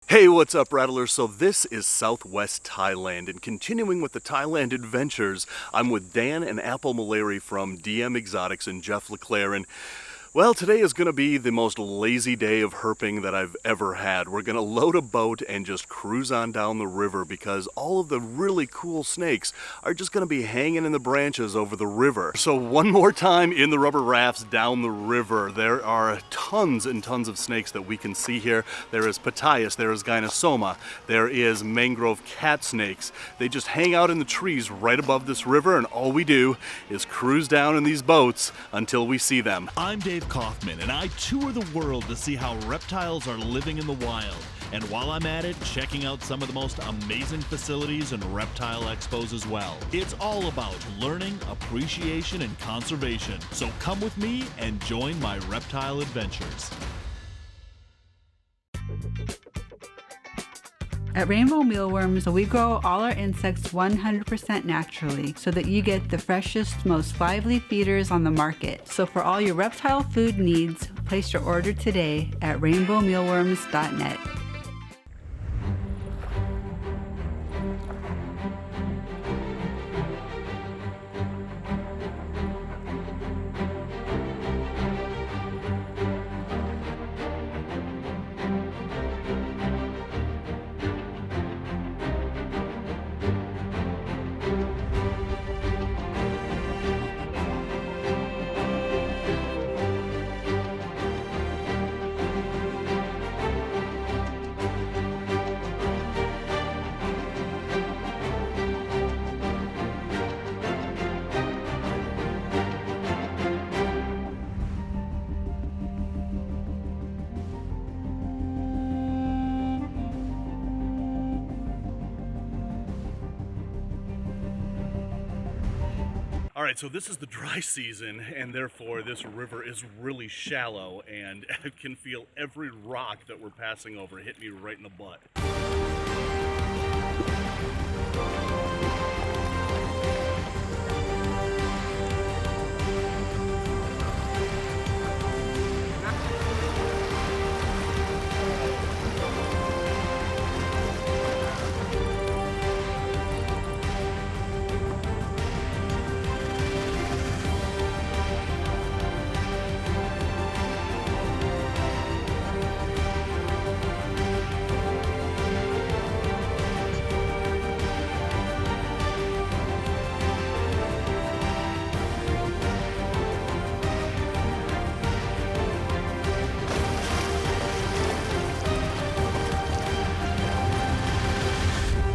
Hey, what's up, Rattlers? So this is Southwest Thailand, and continuing with the Thailand Adventures, I'm with Dan and Apple Malary from DM Exotics and Jeff LeClaire, and well, today is going to be the most lazy day of herping that I've ever had. We're going to load a boat and just cruise on down the river because all of the really cool snakes are just going to be hanging in the branches over the river. So one more time in the rubber rafts down the river. There are tons and tons of snakes that we can see here. There is Pataeus, there is Gynosoma, there is mangrove cat snakes. They just hang out in the trees right above this river, and all we do is cruise down in these boats until we see them. I'm Dāv Kaufman, and I tour the world to see how reptiles are living in the wild. And while I'm at it, checking out some of the most amazing facilities and reptile expos as well. It's all about learning, appreciation, and conservation. So come with me and join my reptile adventures. At Rainbow Mealworms, we grow all our insects 100% naturally so that you get the freshest, most lively feeders on the market. So for all your reptile food needs, place your order today at rainbowmealworms.net. All right, so this is the dry season, and therefore this river is really shallow, and I can feel every rock that we're passing over hit me right in the butt.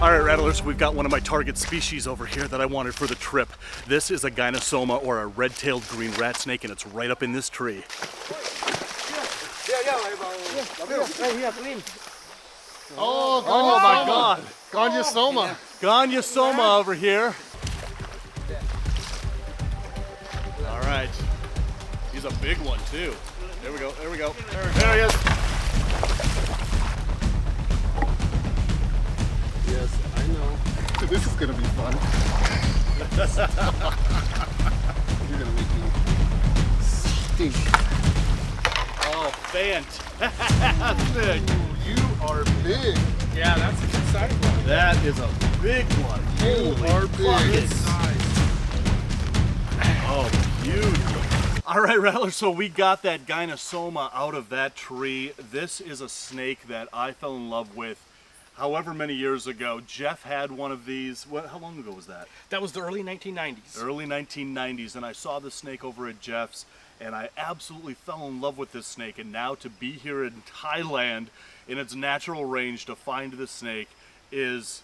All right, Rattlers, we've got one of my target species over here that I wanted for the trip. This is a Gynosoma, or a red-tailed green rat snake, and it's right up in this tree. Oh my God. Gynosoma. Gynosoma over here. All right. He's a big one, too. There we go, there we go. There he is. Yes, I know. This is gonna be fun. You're gonna make me stink. Oh, fantastic. Ooh, you are big. Yeah, that's a good size one. That is a big one. You are big. Oh, beautiful. All right, Rattler, so we got that Gynosoma out of that tree. This is a snake that I fell in love with however many years ago. Jeff had one of these. How long ago was that? That was the early 1990s. Early 1990s, and I saw this snake over at Jeff's, and I absolutely fell in love with this snake. And now to be here in Thailand in its natural range to find this snake is,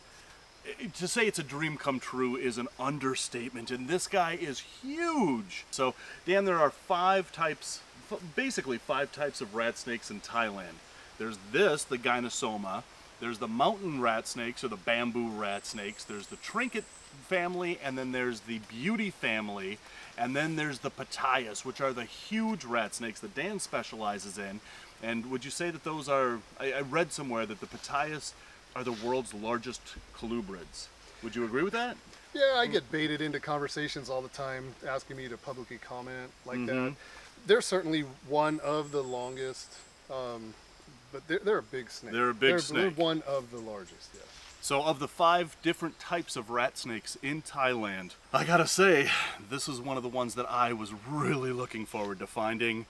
to say it's a dream come true is an understatement, and this guy is huge. So Dan, there are basically five types of rat snakes in Thailand. There's this, the Gynosoma. There's the mountain rat snakes, or the bamboo rat snakes. There's the trinket family, and then there's the beauty family, and then there's the Pataeus, which are the huge rat snakes that Dan specializes in. And would you say that those are, I read somewhere that the Pataeus are the world's largest colubrids. Would you agree with that? Yeah, I get baited into conversations all the time asking me to publicly comment like Mm-hmm. that. They're certainly one of the longest but they're a big snake. They're a big snake. They're one of the largest, yes. So of the 5 different types of rat snakes in Thailand, I gotta say, this is one of the ones that I was really looking forward to finding.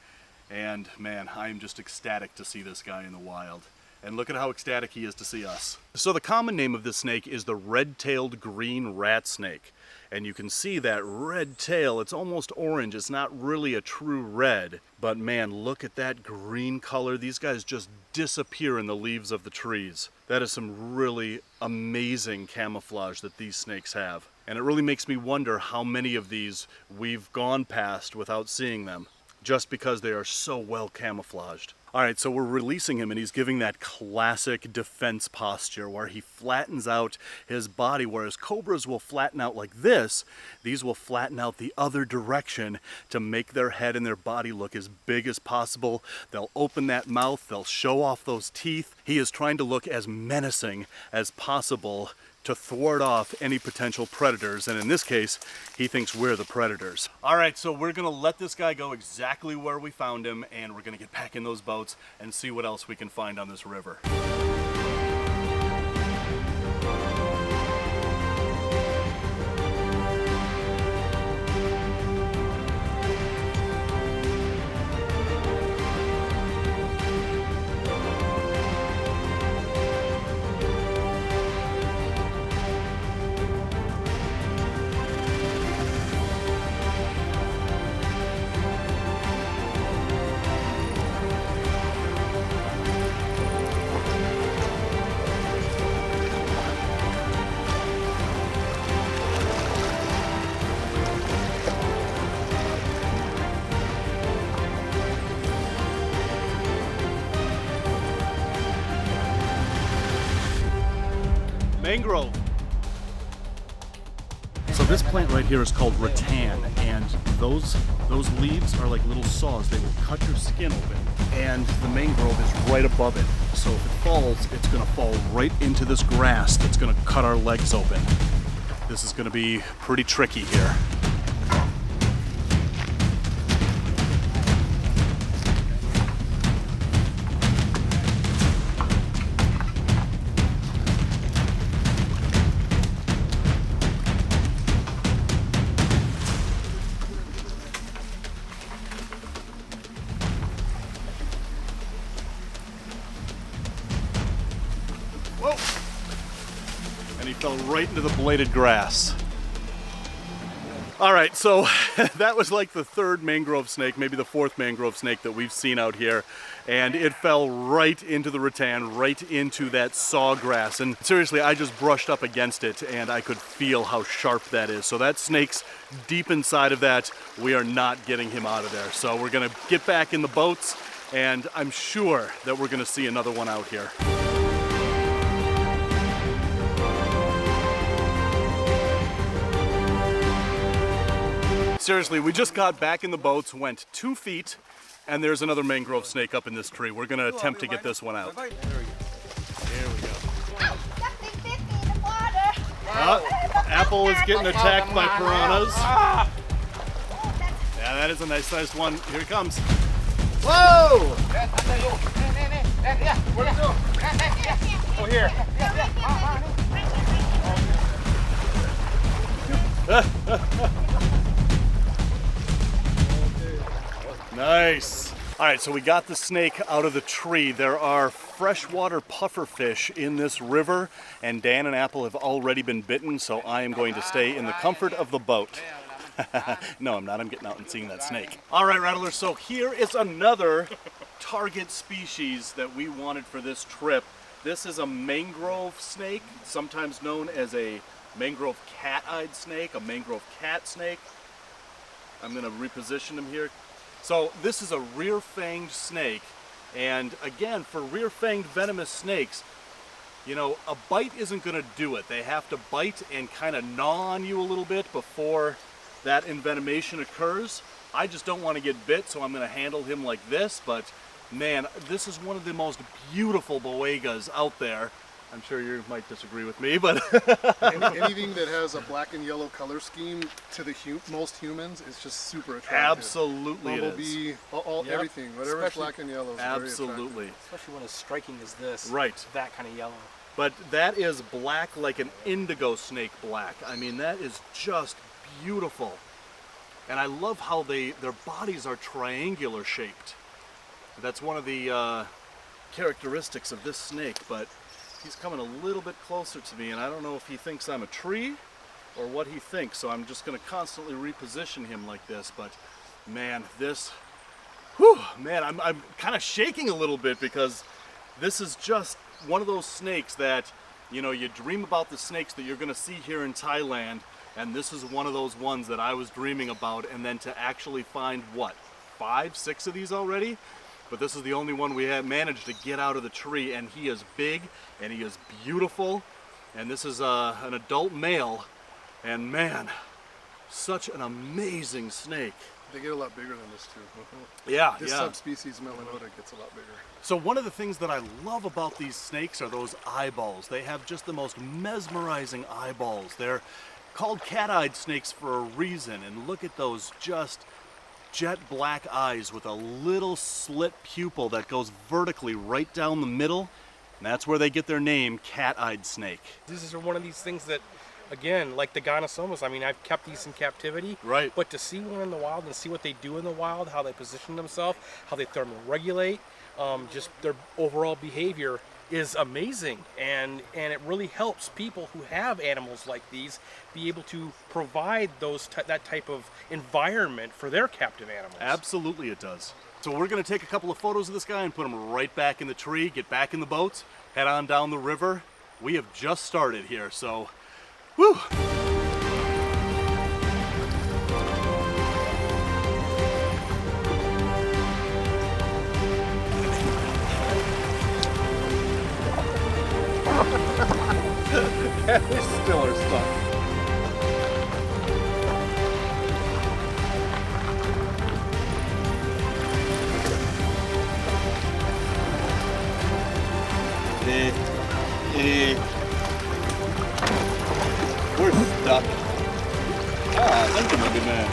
And man, I am just ecstatic to see this guy in the wild. And look at how ecstatic he is to see us. So the common name of this snake is the red-tailed green rat snake. And you can see that red tail, it's almost orange. It's not really a true red. But man, look at that green color. These guys just disappear in the leaves of the trees. That is some really amazing camouflage that these snakes have. And it really makes me wonder how many of these we've gone past without seeing them, just because they are so well camouflaged. All right, so we're releasing him and he's giving that classic defense posture where he flattens out his body, whereas cobras will flatten out like this. These will flatten out the other direction to make their head and their body look as big as possible. They'll open that mouth, they'll show off those teeth. He is trying to look as menacing as possible to thwart off any potential predators, and in this case, he thinks we're the predators. All right, so we're gonna let this guy go exactly where we found him, and we're gonna get back in those boats and see what else we can find on this river. Mangrove. So this plant right here is called rattan, and those leaves are like little saws. They will cut your skin open, and the mangrove is right above it. So if it falls, it's gonna fall right into this grass that's gonna cut our legs open. This is gonna be pretty tricky here. Whoa! And he fell right into the bladed grass. All right, so that was like the 3rd mangrove snake, maybe the 4th mangrove snake that we've seen out here. And it fell right into the rattan, right into that sawgrass. And seriously, I just brushed up against it and I could feel how sharp that is. So that snake's deep inside of that. We are not getting him out of there. So we're gonna get back in the boats, and I'm sure that we're gonna see another one out here. Seriously, we just got back in the boats, went 2 feet, and there's another mangrove snake up in this tree. We're gonna attempt to get this one out. There we go. Apple is getting attacked by piranhas. Yeah, that is a nice sized one. Here he comes. Whoa! Oh, here. Nice. All right, so we got the snake out of the tree. There are freshwater pufferfish in this river, and Dan and Apple have already been bitten, so I am going to stay in the comfort of the boat. No, I'm not. I'm getting out and seeing that snake. All right, Rattlers, so here is another target species that we wanted for this trip. This is a mangrove snake, sometimes known as a mangrove cat-eyed snake, a mangrove cat snake. I'm going to reposition him here. So this is a rear-fanged snake, and again, for rear-fanged venomous snakes, you know, a bite isn't going to do it. They have to bite and kind of gnaw on you a little bit before that envenomation occurs. I just don't want to get bit, so I'm going to handle him like this, but man, this is one of the most beautiful boegas out there. I'm sure you might disagree with me, but Anything that has a black and yellow color scheme to the most humans is just super attractive. absolutely it is. Bumblebee, Yep. everything, whatever is Especially- black and yellow is very attractive. Absolutely. Especially when as striking as this. Right. That kind of yellow. But that is black like an indigo snake black. I mean, that is just beautiful. And I love how their bodies are triangular shaped. That's one of the characteristics of this snake, but he's coming a little bit closer to me, and I don't know if he thinks I'm a tree or what he thinks, so I'm just going to constantly reposition him like this. But man, I'm kind of shaking a little bit because this is just one of those snakes that, you know, you dream about the snakes that you're going to see here in Thailand, and this is one of those ones that I was dreaming about, and then to actually find, what, 5, 6 of these already? But this is the only one we have managed to get out of the tree, and he is big, and he is beautiful, and this is an adult male, and man, such an amazing snake. They get a lot bigger than this too. Yeah, This yeah. subspecies Melanota gets a lot bigger. So one of the things that I love about these snakes are those eyeballs. They have just the most mesmerizing eyeballs. They're called cat-eyed snakes for a reason, and look at those just jet black eyes with a little slit pupil that goes vertically right down the middle, and that's where they get their name, cat-eyed snake. This is one of these things that, again, like the Ganosomas, I mean, I've kept these in captivity. Right. But to see one in the wild and see what they do in the wild, how they position themselves, how they thermoregulate, just their overall behavior is amazing, and it really helps people who have animals like these be able to provide that type of environment for their captive animals. Absolutely it does. So we're going to take a couple of photos of this guy and put him right back in the tree, get back in the boats, head on down the river. We have just started here, so whew. We still are stuck. We're stuck. Thank you, my good man.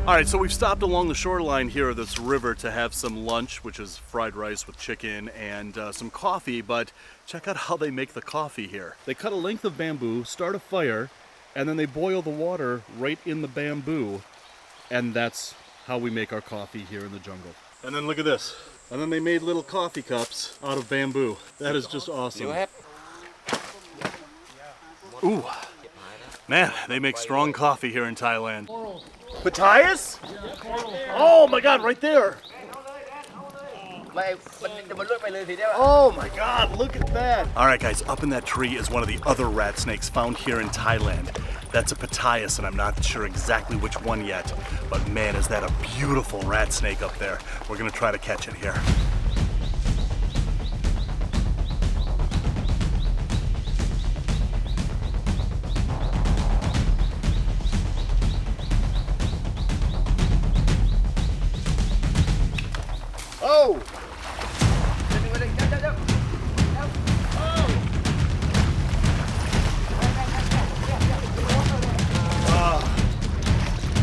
All right, so we've stopped along the shoreline here of this river to have some lunch, which is fried rice with chicken and some coffee, but check out how they make the coffee here. They cut a length of bamboo, start a fire, and then they boil the water right in the bamboo, and that's how we make our coffee here in the jungle. And then look at this. And then they made little coffee cups out of bamboo. That is just awesome. Ooh, man, they make strong coffee here in Thailand. Matthias? Oh my God, right there. Oh my God, look at that. All right guys, up in that tree is one of the other rat snakes found here in Thailand. That's a Matthias, and I'm not sure exactly which one yet, but man, is that a beautiful rat snake up there. We're gonna try to catch it here. Oh!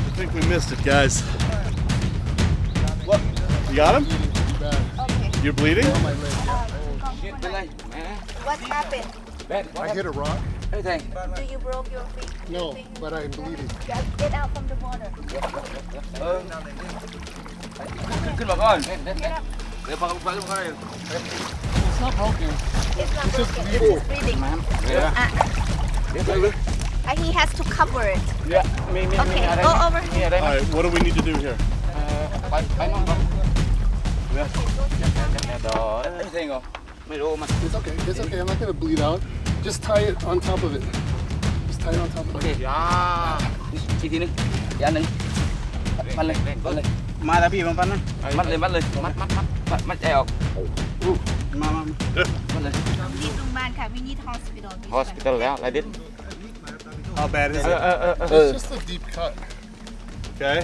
I think we missed it, guys. Look, you got him? You're bleeding? What happened? I hit a rock. Do you broke your feet? No, but I'm bleeding. Get out from the water.ขึ้นมาก่อน Get up. เดี๋ยวพอไปลงไป It's not broken. It's not broken. It's just bleeding. He has to cover it. เนี่ยมี Okay, อะไร go over มี here. อะไร All ไหม right, what do we need to do here? ไปนู่นครับเนี่ยดอไม่ใช่เหรอไม่รู้มัน It's okay. It's okay. I'm not gonna bleed out. Just tie it on top of it. Just tie it on top of โอเค it. ยาทีนึงอีกอันหนึ่งมัดเลยมาแล้วพี่มันนะมัดเลยมัดใจออก Mama. Need โรงพยาบาลค่ะ we need hospital Hospital แล้ว like this. How bad is it? It's just a deep cut. Okay.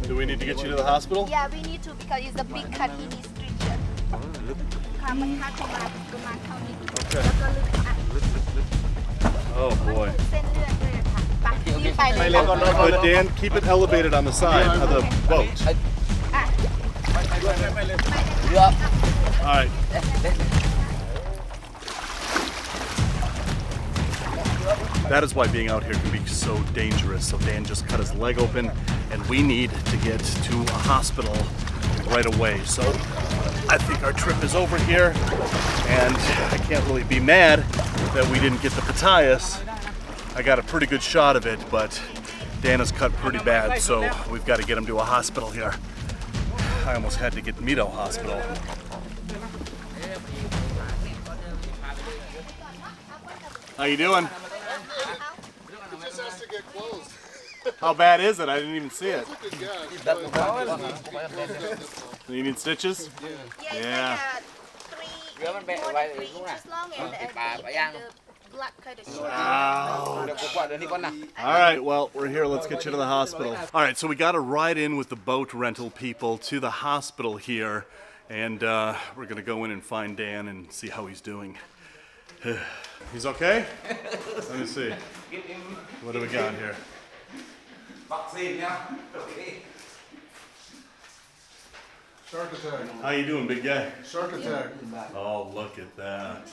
Do we need to get you to the hospital? yeah we need to because it's a big cut he needs stitcher ค่ะมันคัดประมาณเท่านี้แล้วก็ลึกอ่ะ Oh boy. เส้นเลือดด้วยค่ะไปรีบไปเลย But Dan, keep it elevated on the side of the boat. อ่ะ All right. That is why being out here can be so dangerous. So Dan just cut his leg open, and we need to get to a hospital right away. So I think our trip is over here, and I can't really be mad that we didn't get the Pitayas. I got a pretty good shot of it, but Dan is cut pretty bad, so we've got to get him to a hospital here. I almost had to get Mito Hospital. How you doing? It just has to get closed. How bad is it? I didn't even see it. Yeah. You need stitches? yeah three more than 3 inches long and the blood kind of short All right, well, we're here. Let's get you to the hospital. All right, so we got to ride in with the boat rental people to the hospital here, and we're going to go in and find Dan and see how he's doing. He's okay? Let me see. What do we got here? Shark attack. How you doing, big guy? Shark attack. Oh, look at that.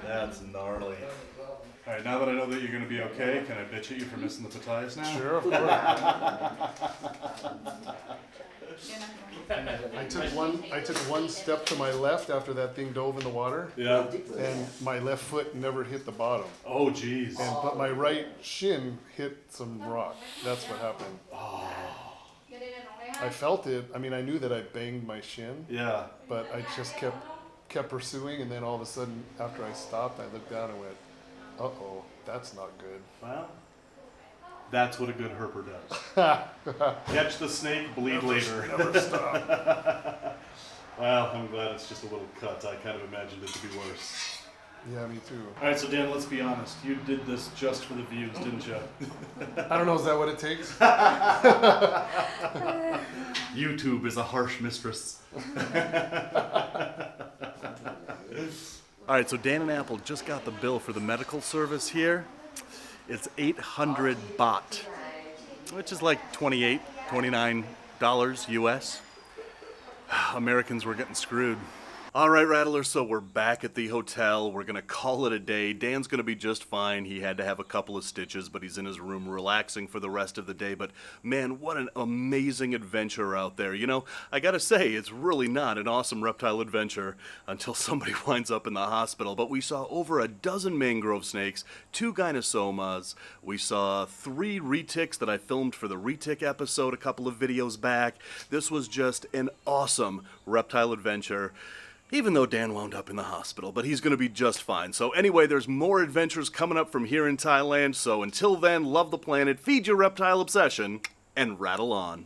That's gnarly. All right, now that I know that you're going to be okay, can I bitch at you for missing the Pitayas now? Sure, of course. I took one step to my left after that thing dove in the water, Yeah. and my left foot never hit the bottom. Oh, geez. But my right shin hit some rock. That's what happened. I felt it. I mean, I knew that I banged my shin, Yeah. but I just kept pursuing, and then all of a sudden, after I stopped, I looked down and went, "Uh-oh, that's not good." Well, that's what a good herper does. Catch the snake, bleed later. Never stop. Well, I'm glad it's just a little cut. I kind of imagined it to be worse. Yeah, me too. All right, so Dan, let's be honest. You did this just for the views, didn't you? I don't know, is that what it takes? YouTube is a harsh mistress. All right, so Dan and Apple just got the bill for the medical service here. It's 800 baht, which is like $28, $29 US. Americans were getting screwed. All right, Rattlers, so we're back at the hotel. We're going to call it a day. Dan's going to be just fine. He had to have a couple of stitches, but he's in his room relaxing for the rest of the day. But man, what an amazing adventure out there. You know, I got to say, it's really not an awesome reptile adventure until somebody winds up in the hospital. But we saw over a dozen mangrove snakes, 2 gynosomas. We saw 3 retics that I filmed for the retic episode a couple of videos back. This was just an awesome reptile adventure. Even though Dan wound up in the hospital, but he's going to be just fine. So anyway, there's more adventures coming up from here in Thailand. So until then, love the planet, feed your reptile obsession, and rattle on.